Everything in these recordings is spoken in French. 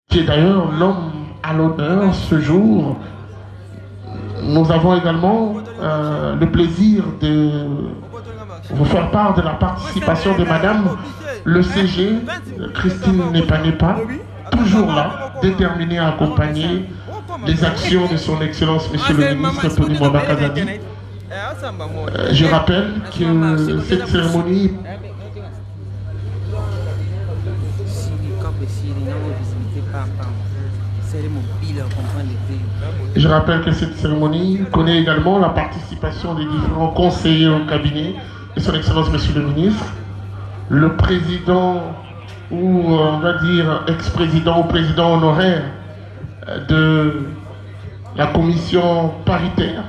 qui est d'ailleurs l'homme à l'honneur ce jour. Nous avons également le plaisir de vous faire part de la participation de Madame le CG, Christine Nepa, toujours là, déterminée à accompagner les actions de son Excellence Monsieur le Ministre Tony Mwamba Kazadi. Je rappelle que cette cérémonie connaît également la participation des différents conseillers au cabinet de son Excellence Monsieur le Ministre, le président ou on va dire ex-président ou président honoraire de la commission paritaire,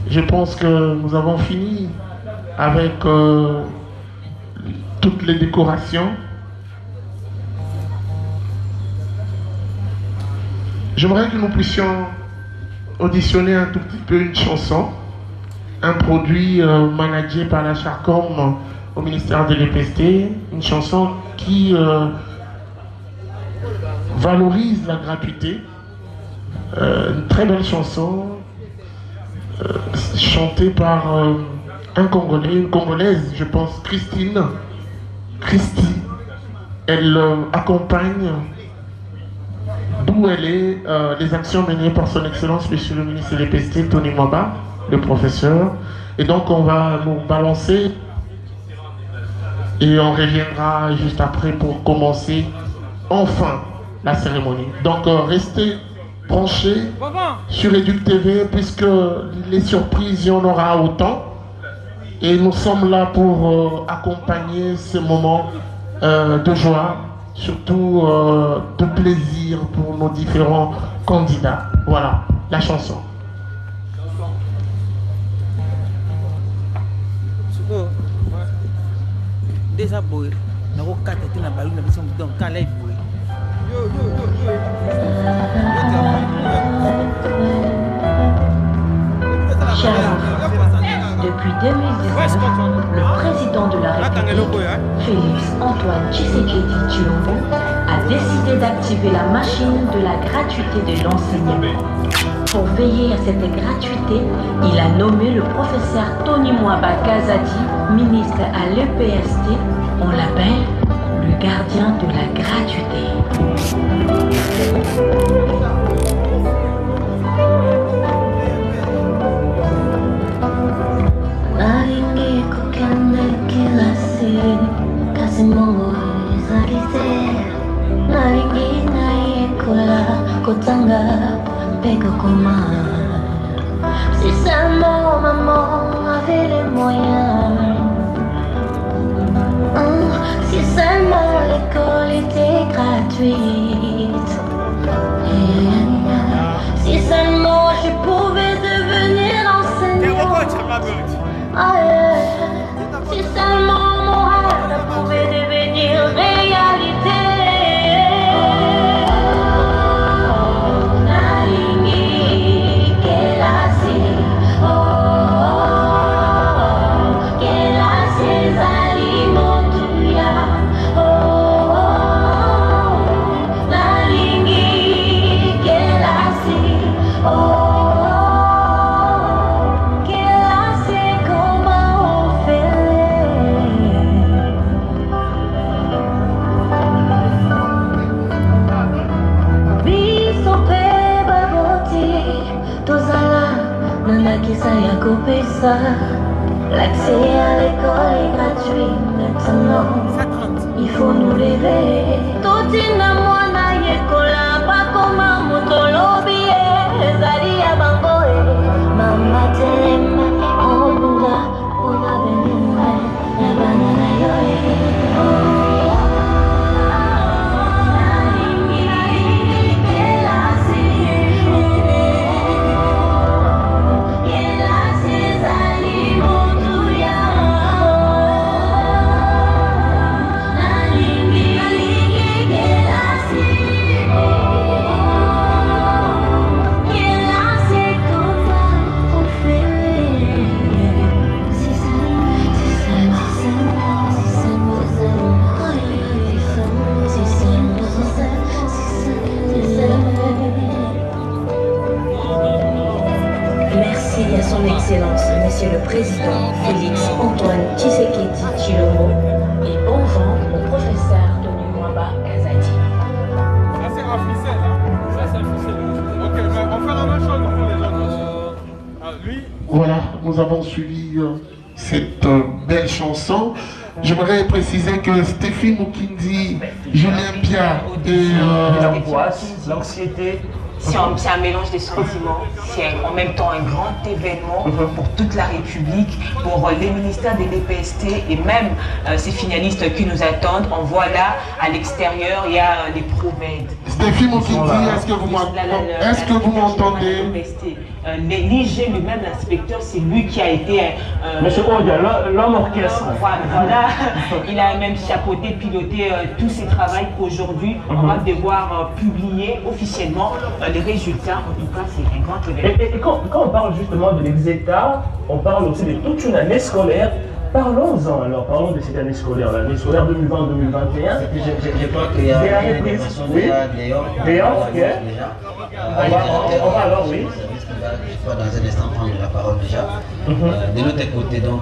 je pense que nous avons fini avec toutes les décorations. J'aimerais que nous puissions auditionner un tout petit peu une chanson, un produit managé par la Charcom au ministère de l'EPST, une chanson qui valorise la gratuité, une très belle chanson chantée par un Congolais, une Congolaise, je pense, Christy. Elle accompagne d'où elle est les actions menées par son Excellence Monsieur le Ministre de l'EPST, Tony Mwamba, le professeur. Et donc on va nous balancer et on reviendra juste après pour commencer enfin la cérémonie. Donc restez branchés sur Éduc TV puisque les surprises, il y en aura autant. Et nous sommes là pour accompagner ces moments de joie, surtout de plaisir pour nos différents candidats. Voilà, la chanson. Déjà boy, na ko kata tina balu na biso donc quand live boy. Depuis 2019, le président de la République, Félix Antoine Tshisekedi Tshilombo, a décidé d'activer la machine de la gratuité de l'enseignement. Pour veiller à cette gratuité, il a nommé le professeur Tony Mwamba Kazadi, ministre à l'EPST. On l'appelle le gardien de la gratuité. Si seulement maman avait les moyens, si seulement l'école était gratuite, si seulement je pouvais devenir enseignant, si seulement mon rêve pouvait devenir réalité. L'accès à l'école est gratuit maintenant. Il faut nous lever. Totina mwana yekola pa koma motolobi ezali ya bangoe. Mama telema obunga ona benene na banana yoe. Merci à son Excellence, Monsieur le Président Félix Antoine Tshisekedi Tshilombo, et bon vent au professeur Tony Mwamba Kazadi. Ça c'est un ficelle, hein? Ça c'est un ficelle. Ok, mais on fait la même chose pour les autres aussi. Lui. Voilà, nous avons suivi cette belle chanson. J'aimerais préciser que Stéphie Mukindi, Julien Pia et l'angoisse, l'anxiété. C'est un mélange de sentiments, c'est en même temps un grand événement pour toute la République, pour les ministères des DPST et même ces finalistes qui nous attendent. On voit là, à l'extérieur, il y a les prouvettes. Stéphie Mukindi, est-ce que vous m'entendez? L'IG lui-même, l'inspecteur, c'est lui qui a été... Monsieur Odia, l'homme orchestre. Voilà, il a même chapeauté, piloté tous ces travaux qu'aujourd'hui, on va devoir publier officiellement les résultats. En tout cas, c'est un grand événement. Et quand on parle justement de l'Exeta, on parle aussi de toute une année scolaire. Parlons-en alors, parlons de cette année scolaire, l'année scolaire 2020-2021. Je crois qu'il y a une information déjà Léon, ok. On va alors, oui. Je vais dans un instant prendre la parole déjà. De l'autre côté, donc,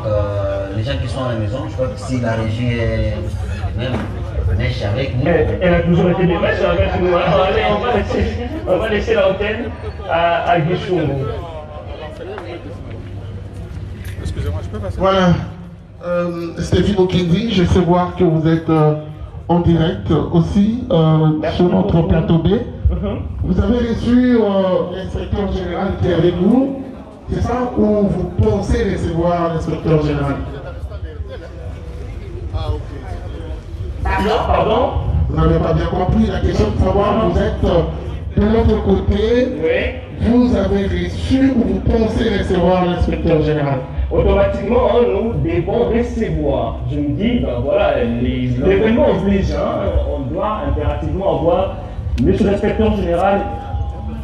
les gens qui sont à la maison, je crois que si la régie est même mèche avec nous. Elle a toujours été des mèches avec nous. Allez, on va laisser l'antenne à Guichungu. Excusez-moi, je peux passer? Voilà, Stéphie Mukindi, je sais voir que vous êtes en direct aussi sur notre plateau B. Vous avez reçu l'inspecteur général qui est avec vous, c'est ça, ou vous pensez recevoir l'inspecteur général? Pardon? Vous n'avez pas bien compris la question de savoir, vous êtes de l'autre côté, Oui. vous avez reçu ou vous pensez recevoir l'inspecteur général? Automatiquement, nous devons recevoir. Je me dis, ben voilà, l'événement oblige, hein, on doit impérativement avoir Monsieur l'inspecteur général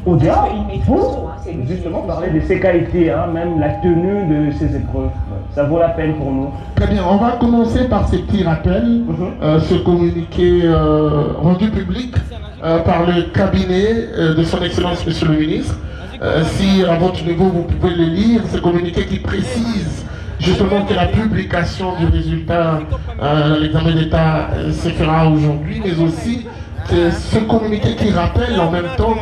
Odia pour justement parler de ses qualités, hein, même la tenue de ces épreuves. Ça vaut la peine pour nous. Très bien, on va commencer par ces petits rappels, ce communiqué rendu public par le cabinet de son Excellence Monsieur le Ministre. Si à votre niveau vous pouvez le lire, ce communiqué qui précise justement que la publication du résultat de l'examen d'État se fera aujourd'hui, mais aussi que ce communiqué qui rappelle en même temps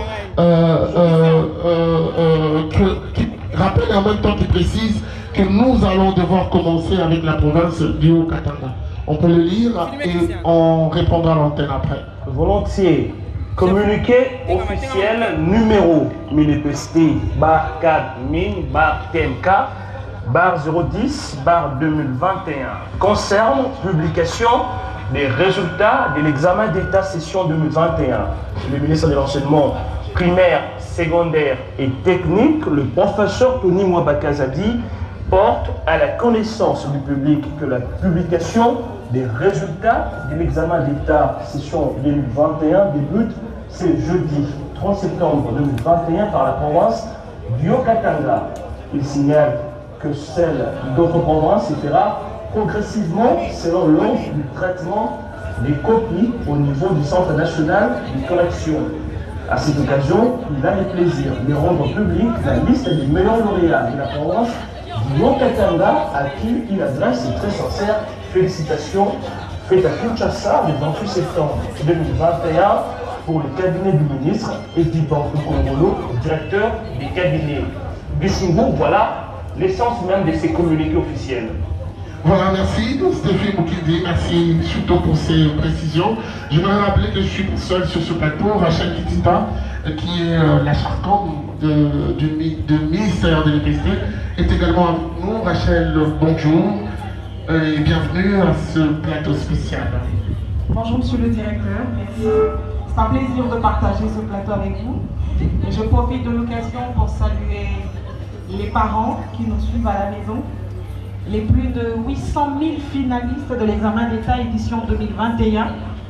qui précise que nous allons devoir commencer avec la province du Haut-Katanga. On peut le lire et on répondra à l'antenne après. Volontiers. Communiqué officiel numéro MINEPST bar 4 min bar TMK bar 010 bar 2021 concerne publication des résultats de l'examen d'État session 2021. Le ministre de l'Enseignement primaire, secondaire et technique, le professeur Tony Mwamba Kazadi, porte à la connaissance du public que la publication des résultats de l'examen d'État session 2021 débute ce jeudi 30 septembre 2021 par la province du Haut-Katanga. Il signale que celle d'autres provinces se fera progressivement selon l'ordre du traitement des copies au niveau du Centre national de collection. À cette occasion, il a le plaisir de rendre public la liste des meilleurs lauréats de la province du Haut-Katanga à qui il adresse ses très sincères félicitations faites à Kinshasa le 28 septembre 2021 pour le cabinet du ministre Edi Kongolo, directeur des cabinets. Bissingo, voilà l'essence même de ces communiqués officiels. Voilà, merci. Donc, Stéphie Mukindi, merci surtout pour ces précisions. Je voudrais rappeler que je suis seul sur ce plateau, Rachel Kitita, qui est la charcante du ministère de l'EPST, est également avec nous. Rachel, bonjour et bienvenue à ce plateau spécial. Bonjour Monsieur le Directeur, merci. C'est un plaisir de partager ce plateau avec vous. Et je profite de l'occasion pour saluer les parents qui nous suivent à la maison, les plus de 800 000 finalistes de l'examen d'État édition 2021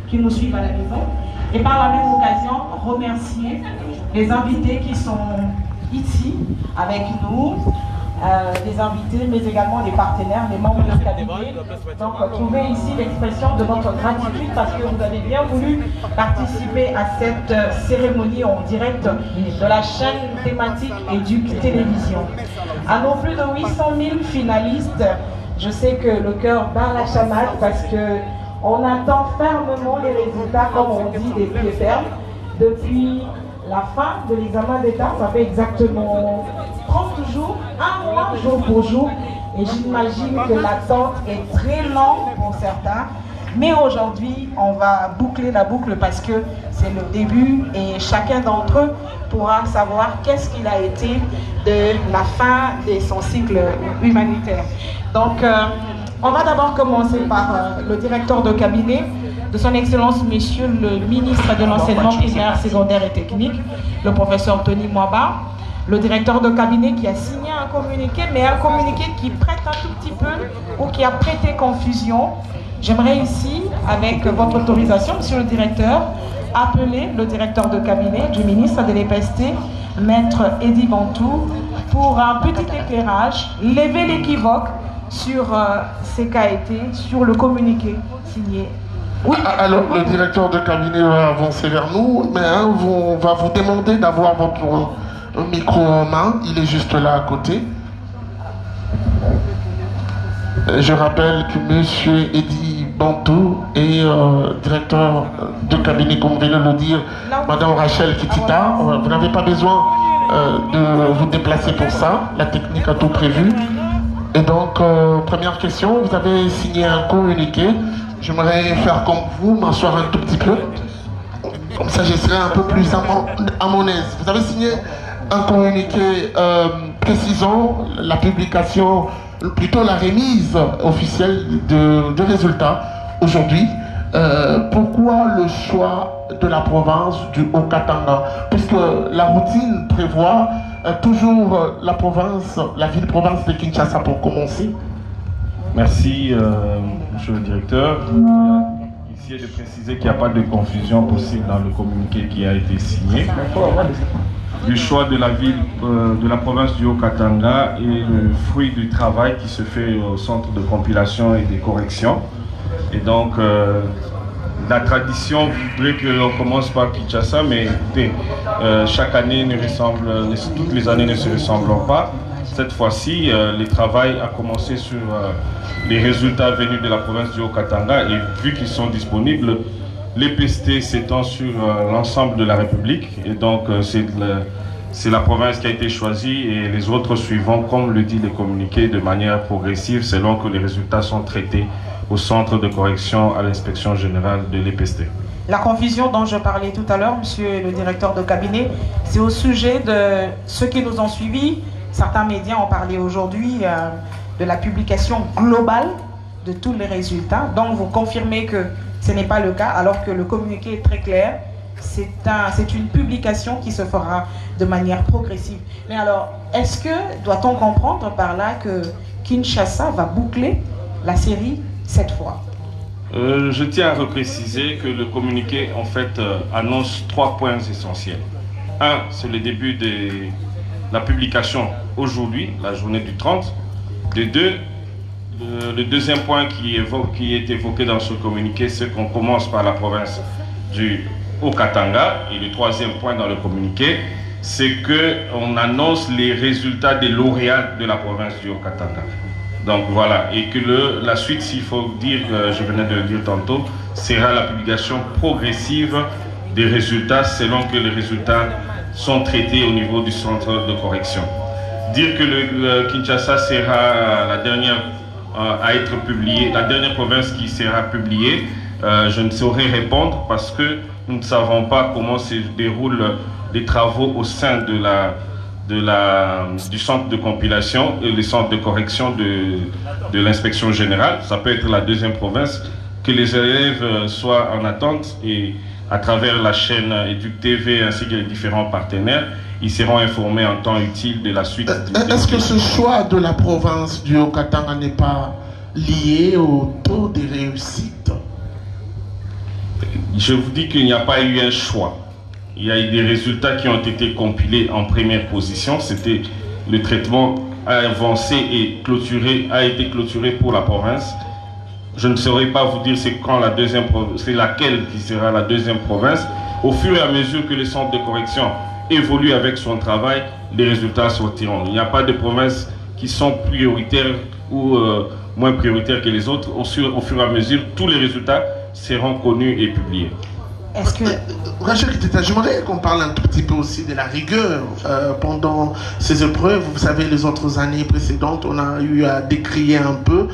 qui nous suivent à la maison. Et par la même occasion, remercier les invités qui sont ici avec nous, des invités, mais également des partenaires, des membres du cabinet. Donc, trouvez ici l'expression de notre gratitude parce que vous avez bien voulu participer à cette cérémonie en direct de la chaîne thématique Éduc Télévision. À nos plus de 800 000 finalistes, je sais que le cœur bat la chamade parce que on attend fermement les résultats, comme on dit, des pieds fermes. Depuis la fin de l'examen d'État, ça fait exactement 30 jours, un mois, jour pour jour. Et j'imagine que l'attente est très longue pour certains. Mais aujourd'hui, on va boucler la boucle parce que c'est le début et chacun d'entre eux pourra savoir qu'est-ce qu'il a été de la fin de son cycle humanitaire. Donc, on va d'abord commencer par le directeur de cabinet de son Excellence, Monsieur le ministre de l'Enseignement primaire, secondaire et technique, le professeur Tony Mwaba, le directeur de cabinet qui a signé un communiqué, mais un communiqué qui prête un tout petit peu ou qui a prêté confusion. J'aimerais ici, avec votre autorisation, Monsieur le directeur, appeler le directeur de cabinet du ministre de l'EPST, Maître Eddy Bantou, pour un petit éclairage, lever l'équivoque sur ce qu'a été, sur le communiqué signé. Oui. Alors, le directeur de cabinet va avancer vers nous, mais on va vous demander d'avoir votre micro en main. Il est juste là à côté. Je rappelle que M. Eddy Bantou est directeur de cabinet, comme vient de le dire Mme Rachel Kitita. Vous n'avez pas besoin de vous déplacer pour ça. La technique a tout prévu. Et donc, première question, vous avez signé un communiqué. J'aimerais faire comme vous, m'asseoir un tout petit peu. Comme ça, je serai un peu plus à mon aise. Vous avez signé un communiqué précisant la publication, plutôt la remise officielle de résultats aujourd'hui. Pourquoi le choix de la province du Haut-Katanga? Puisque la routine prévoit toujours la ville-province de Kinshasa pour commencer. Merci, monsieur le directeur. Ici est de préciser qu'il n'y a pas de confusion possible dans le communiqué qui a été signé. Le choix de la ville, de la province du Haut-Katanga est le fruit du travail qui se fait au centre de compilation et de correction. Et donc, la tradition voudrait qu'on commence par Kinshasa, mais écoutez, chaque année ne ressemble, toutes les années ne se ressemblent pas. Cette fois-ci, le travail a commencé sur les résultats venus de la province du Haut-Katanga et vu qu'ils sont disponibles, l'EPST s'étend sur l'ensemble de la République et donc c'est la province qui a été choisie et les autres suivront, comme le dit le communiqué, de manière progressive selon que les résultats sont traités au centre de correction à l'inspection générale de l'EPST. La confusion dont je parlais tout à l'heure, monsieur le directeur de cabinet, c'est au sujet de ceux qui nous ont suivis. Certains médias ont parlé aujourd'hui de la publication globale de tous les résultats. Donc vous confirmez que ce n'est pas le cas, alors que le communiqué est très clair. C'est une publication qui se fera de manière progressive. Mais alors, est-ce que, doit-on comprendre par là que Kinshasa va boucler la série cette fois? Je tiens à repréciser que le communiqué, en fait, annonce 3 points essentiels. 1, c'est le début de la publication aujourd'hui, la journée du 30. De 2, le deuxième point qui est évoqué dans ce communiqué, c'est qu'on commence par la province du Haut-Katanga. Et le troisième point dans le communiqué, c'est qu'on annonce les résultats des lauréats de la province du Haut-Katanga. Donc voilà, et que la suite, s'il faut dire, je venais de le dire tantôt, sera la publication progressive des résultats selon que les résultats sont traités au niveau du centre de correction. Dire que le Kinshasa sera la dernière à être publiée, la dernière province qui sera publiée, je ne saurais répondre parce que nous ne savons pas comment se déroulent les travaux au sein du centre de compilation et le centre de correction de l'inspection générale. Ça peut être la deuxième province, que les élèves soient en attente et à travers la chaîne Éduc TV ainsi que les différents partenaires, ils seront informés en temps utile de la suite. Est-ce que ce choix de la province du Haut-Katanga n'est pas lié au taux de réussite? Je vous dis qu'il n'y a pas eu un choix. Il y a eu des résultats qui ont été compilés en première position. C'était le traitement a avancé et a été clôturé pour la province. Je ne saurais pas vous dire c'est laquelle qui sera la deuxième province. Au fur et à mesure que les centres de correction évoluent avec son travail, les résultats sortiront. Il n'y a pas de provinces qui sont prioritaires ou moins prioritaires que les autres. Au fur et à mesure, tous les résultats seront connus et publiés. Est-ce que... J'aimerais qu'on parle un tout petit peu aussi de la rigueur pendant ces épreuves. Vous savez, les autres années précédentes, on a eu à décrier un peu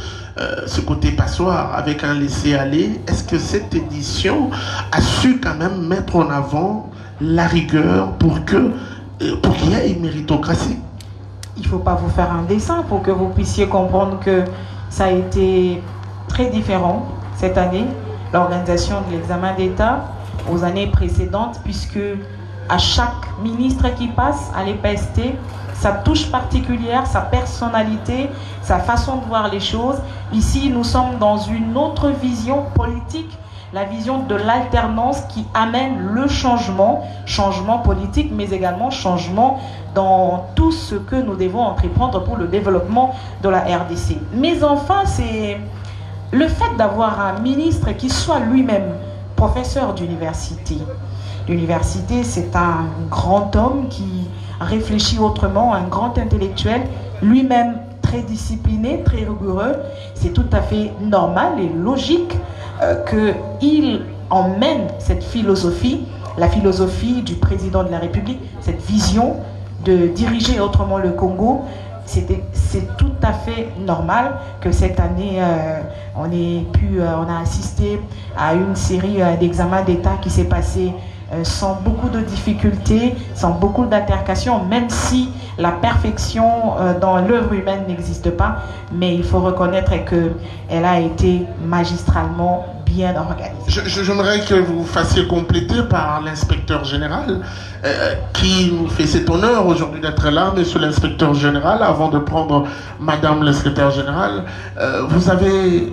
ce côté passoire avec un laisser-aller. Est-ce que cette édition a su quand même mettre en avant la rigueur pour qu'il y ait une méritocratie? Il ne faut pas vous faire un dessin pour que vous puissiez comprendre que ça a été très différent cette année, l'organisation de l'examen d'État aux années précédentes, puisque à chaque ministre qui passe à l'EPST, sa touche particulière, sa personnalité, sa façon de voir les choses. Ici, nous sommes dans une autre vision politique, la vision de l'alternance qui amène le changement politique, mais également changement dans tout ce que nous devons entreprendre pour le développement de la RDC. Mais enfin, c'est le fait d'avoir un ministre qui soit lui-même professeur d'université. L'université, c'est un grand homme qui réfléchit autrement, un grand intellectuel, lui-même très discipliné, très rigoureux. C'est tout à fait normal et logique qu'il emmène cette philosophie, la philosophie du président de la République, cette vision de diriger autrement le Congo. C'est tout à fait normal que cette année, on a assisté à une série d'examens d'État qui s'est passée sans beaucoup de difficultés, sans beaucoup d'altercations, même si la perfection dans l'œuvre humaine n'existe pas, mais il faut reconnaître qu'elle a été magistralement bien organisée. J'aimerais que vous fassiez compléter par l'inspecteur général qui nous fait cet honneur aujourd'hui d'être là, monsieur l'inspecteur général. Avant de prendre madame la secrétaire générale, vous avez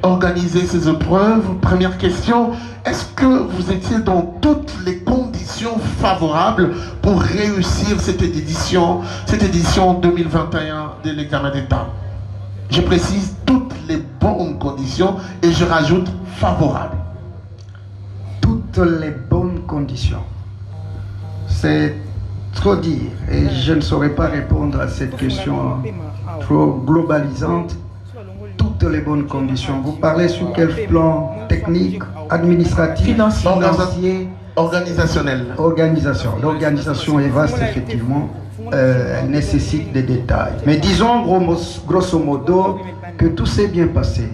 organisé ces épreuves. Première question, est-ce que vous étiez dans toutes les conditions favorables pour réussir cette édition 2021 de l'examen d'État? Je précise toutes les bonnes conditions et je rajoute favorables. Toutes les bonnes conditions. C'est trop dire et je ne saurais pas répondre à cette question trop globalisante. Toutes les bonnes conditions. Vous parlez sur quel plan technique, administratif, financier, organisationnel? L'organisation est vaste, effectivement. Elle nécessite des détails. Mais disons grosso modo que tout s'est bien passé.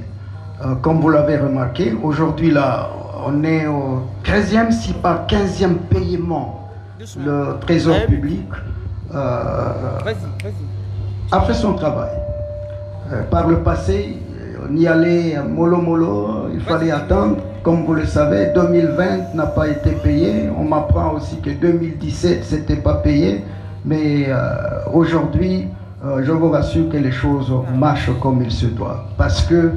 Comme vous l'avez remarqué, aujourd'hui là, on est au 13e, si pas 15e paiement. Le Trésor public a fait son travail. Par le passé, on y allait mollo, il fallait attendre. Comme vous le savez, 2020 n'a pas été payé. On m'apprend aussi que 2017, c'était pas payé. Mais aujourd'hui, je vous rassure que les choses marchent comme il se doit. Parce que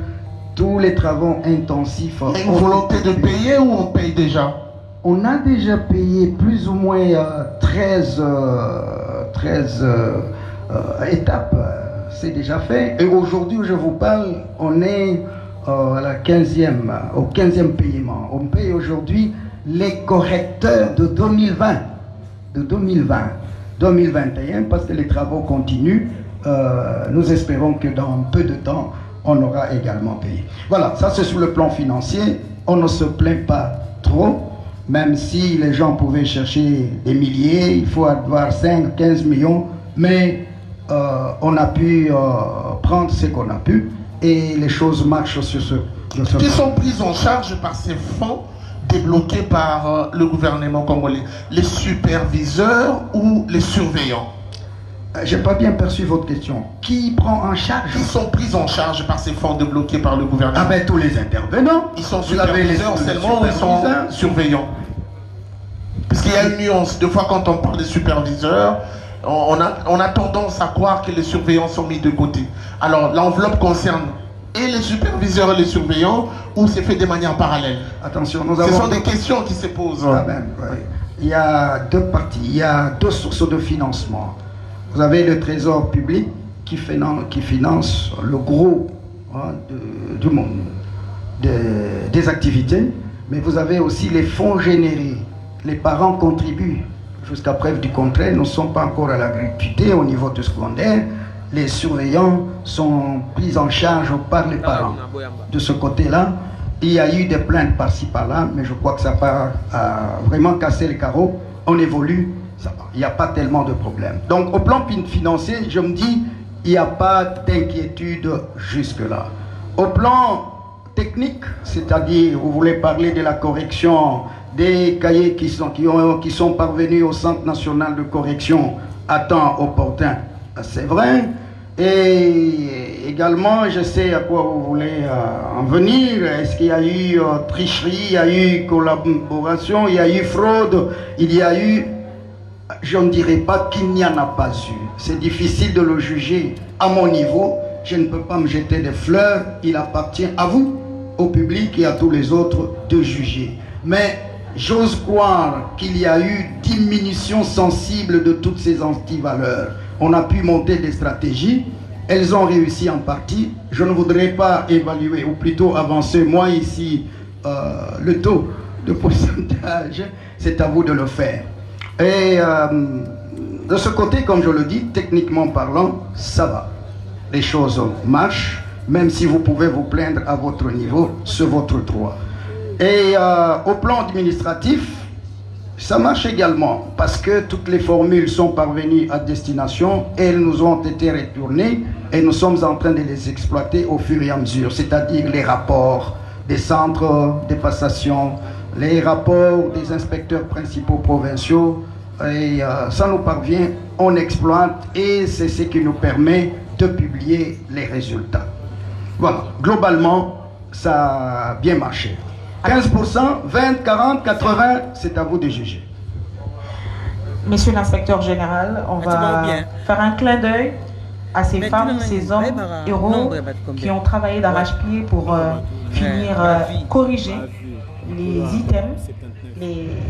tous les travaux intensifs... Il y a une volonté de payer ou on paye déjà? On a déjà payé plus ou moins 13 étapes. C'est déjà fait. Et aujourd'hui où je vous parle, on est à la 15e, au 15e paiement. On paye aujourd'hui les correcteurs de 2020. De 2021, parce que les travaux continuent. Nous espérons que dans peu de temps, on aura également payé. Voilà, ça c'est sur le plan financier. On ne se plaint pas trop. Même si les gens pouvaient chercher des milliers, il faut avoir 5, 15 millions, mais on a pu prendre ce qu'on a pu et les choses marchent sur ce plan. Qui sont prises en charge par ces fonds débloqués par le gouvernement congolais? Les superviseurs ou les surveillants? J'ai pas bien perçu votre question. Qui prend en charge? Qui sont pris en charge par ces fonds débloqués par le gouvernement? Ah ben tous les intervenants. Ils sont superviseurs seulement ou ils sont surveillants? Parce qu'il y a une nuance. Deux fois quand on parle de superviseurs, on a tendance à croire que les surveillants sont mis de côté. Alors l'enveloppe concerne et les superviseurs et les surveillants ou c'est fait de manière parallèle? Attention, ce sont des questions qui se posent. Ah ben, ouais. Il y a deux parties, il y a deux sources de financement. Vous avez le Trésor public qui finance le gros du monde des activités, mais vous avez aussi les fonds générés. Les parents contribuent. Jusqu'à preuve du contraire, nous ne sommes pas encore à la gratuité au niveau du secondaire. Les surveillants sont pris en charge par les parents. De ce côté-là, il y a eu des plaintes par-ci par-là, mais je crois que ça part à vraiment casser les carreaux. On évolue, ça va. Il n'y a pas tellement de problèmes. Donc au plan financier, je me dis, il n'y a pas d'inquiétude jusque-là. Au plan technique, c'est-à-dire, vous voulez parler de la correction des cahiers qui sont parvenus au Centre national de correction à temps opportun, c'est vrai. Et également, je sais à quoi vous voulez en venir. Est-ce qu'il y a eu tricherie, il y a eu collaboration, il y a eu fraude, il y a eu... Je ne dirais pas qu'il n'y en a pas eu. C'est difficile de le juger à mon niveau. Je ne peux pas me jeter des fleurs. Il appartient à vous, au public et à tous les autres de juger. Mais j'ose croire qu'il y a eu diminution sensible de toutes ces antivaleurs. On a pu monter des stratégies. Elles ont réussi en partie. Je ne voudrais pas évaluer, ou plutôt avancer, moi ici, le taux de pourcentage. C'est à vous de le faire. Et de ce côté, comme je le dis, techniquement parlant, ça va. Les choses marchent, même si vous pouvez vous plaindre à votre niveau, c'est votre droit. Et au plan administratif, ça marche également, parce que toutes les formules sont parvenues à destination, elles nous ont été retournées, et nous sommes en train de les exploiter au fur et à mesure, c'est-à-dire les rapports des centres de passation, les rapports des inspecteurs principaux provinciaux, et ça nous parvient, on exploite, et c'est ce qui nous permet de publier les résultats. Voilà, globalement, ça a bien marché. 15%, 20, 40, 80, c'est à vous de juger. Monsieur l'inspecteur général, on va faire un clin d'œil à ces femmes, ces hommes héros qui ont travaillé d'arrache-pied pour finir corriger les items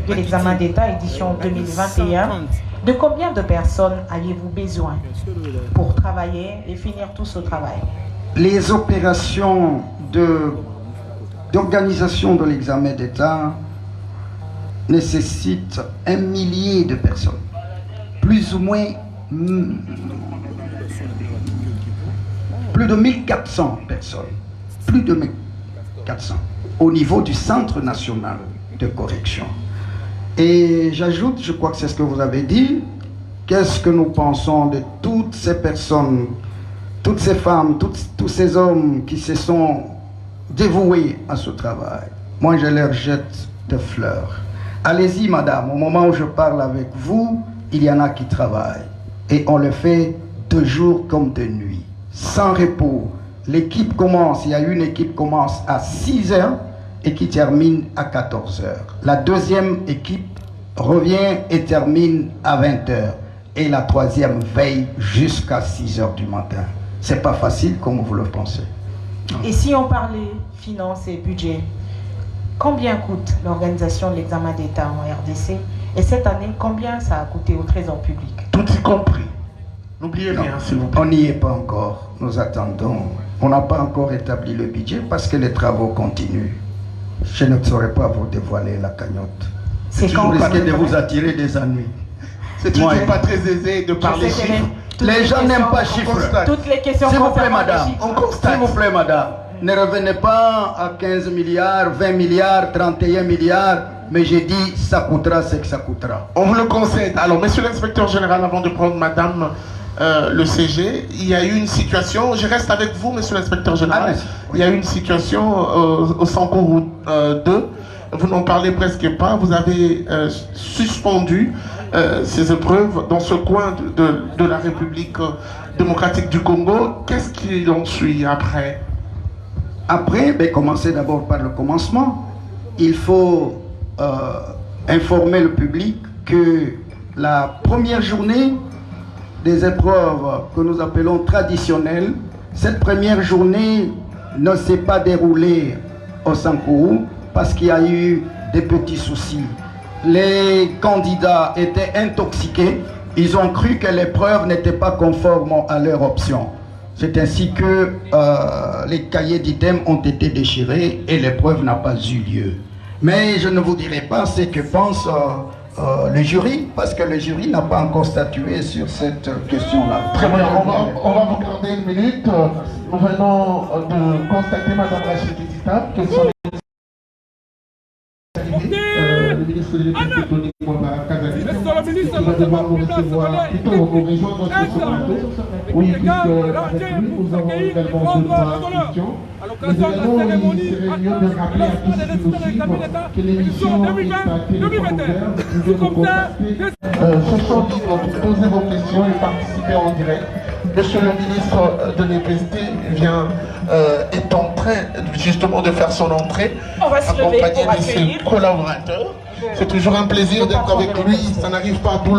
de l'examen d'État édition 2021. De combien de personnes aviez-vous besoin pour travailler et finir tout ce travail? Les opérations d'organisation de l'examen d'État nécessitent 1 millier de personnes, plus ou moins plus de 1400 personnes, plus de 1400 au niveau du Centre national de correction. Et j'ajoute, je crois que c'est ce que vous avez dit, qu'est-ce que nous pensons de toutes ces personnes, toutes ces femmes, tous ces hommes qui se sont dévoués à ce travail. Moi, je leur jette des fleurs. Allez-y, madame, au moment où je parle avec vous, il y en a qui travaillent. Et on le fait de jour comme de nuit, sans repos. L'équipe commence, il y a une équipe qui commence à 6 heures et qui termine à 14 heures. La deuxième équipe revient et termine à 20 heures. Et la troisième veille jusqu'à 6 heures du matin. C'est pas facile comme vous le pensez. Et si on parlait finances et budget, combien coûte l'organisation de l'examen d'État en RDC? Et cette année, combien ça a coûté au Trésor public? Tout y compris. N'oubliez rien, s'il vous plaît. On n'y est pas encore. Nous attendons. On n'a pas encore établi le budget parce que les travaux continuent. Je ne saurais pas vous dévoiler la cagnotte. C'est quand vous risquez de vous attirer des ennuis. C'est toujours pas très aisé de parler chiffres. Les gens n'aiment pas chiffres. Toutes les questions. S'il vous plaît, madame. S'il vous plaît, madame. Ne revenez pas à 15 milliards, 20 milliards, 31 milliards. Mais j'ai dit, ça coûtera ce que ça coûtera. On vous le concède. Alors, monsieur l'inspecteur général, avant de prendre madame le CG, il y a eu une situation, je reste avec vous, monsieur l'inspecteur général. Il y a eu une situation au Sankourou 2. Vous n'en parlez presque pas. Vous avez suspendu ces épreuves dans ce coin de la République démocratique du Congo. Qu'est-ce qui en suit après? Après, commencez d'abord par le commencement. Il faut informer le public que la première journée des épreuves que nous appelons traditionnelles, cette première journée ne s'est pas déroulée au Sankourou parce qu'il y a eu des petits soucis. Les candidats étaient intoxiqués Ils ont cru que les preuves n'étaient pas conformes à leur option. C'est ainsi que les cahiers d'items ont été déchirés et l'épreuve n'a pas eu lieu. Mais je ne vous dirai pas ce que pense le jury, parce que le jury n'a pas encore statué sur cette question-là. Très bien, on va vous garder une minute. Nous venons de constater, Madame Rachid Tita, que sont le ministre de l'Éducation, Tony Mwamba Kazali, qui va devoir nous recevoir, plutôt nous rejoindre sur ce plateau. Oui, puisque avec lui, nous avons également deux trois questions. Mais également, il serait mieux de rappeler à tous ceux qui nous suivent que l'émission est à téléphone ouvert. Vous pouvez nous contacter. Ce sont libres pour poser vos questions et participer en direct. Monsieur le ministre de l'EPST est en train justement de faire son entrée, accompagné de ses collaborateurs. C'est toujours un plaisir d'être avec lui, ça n'arrive pas à tout le monde.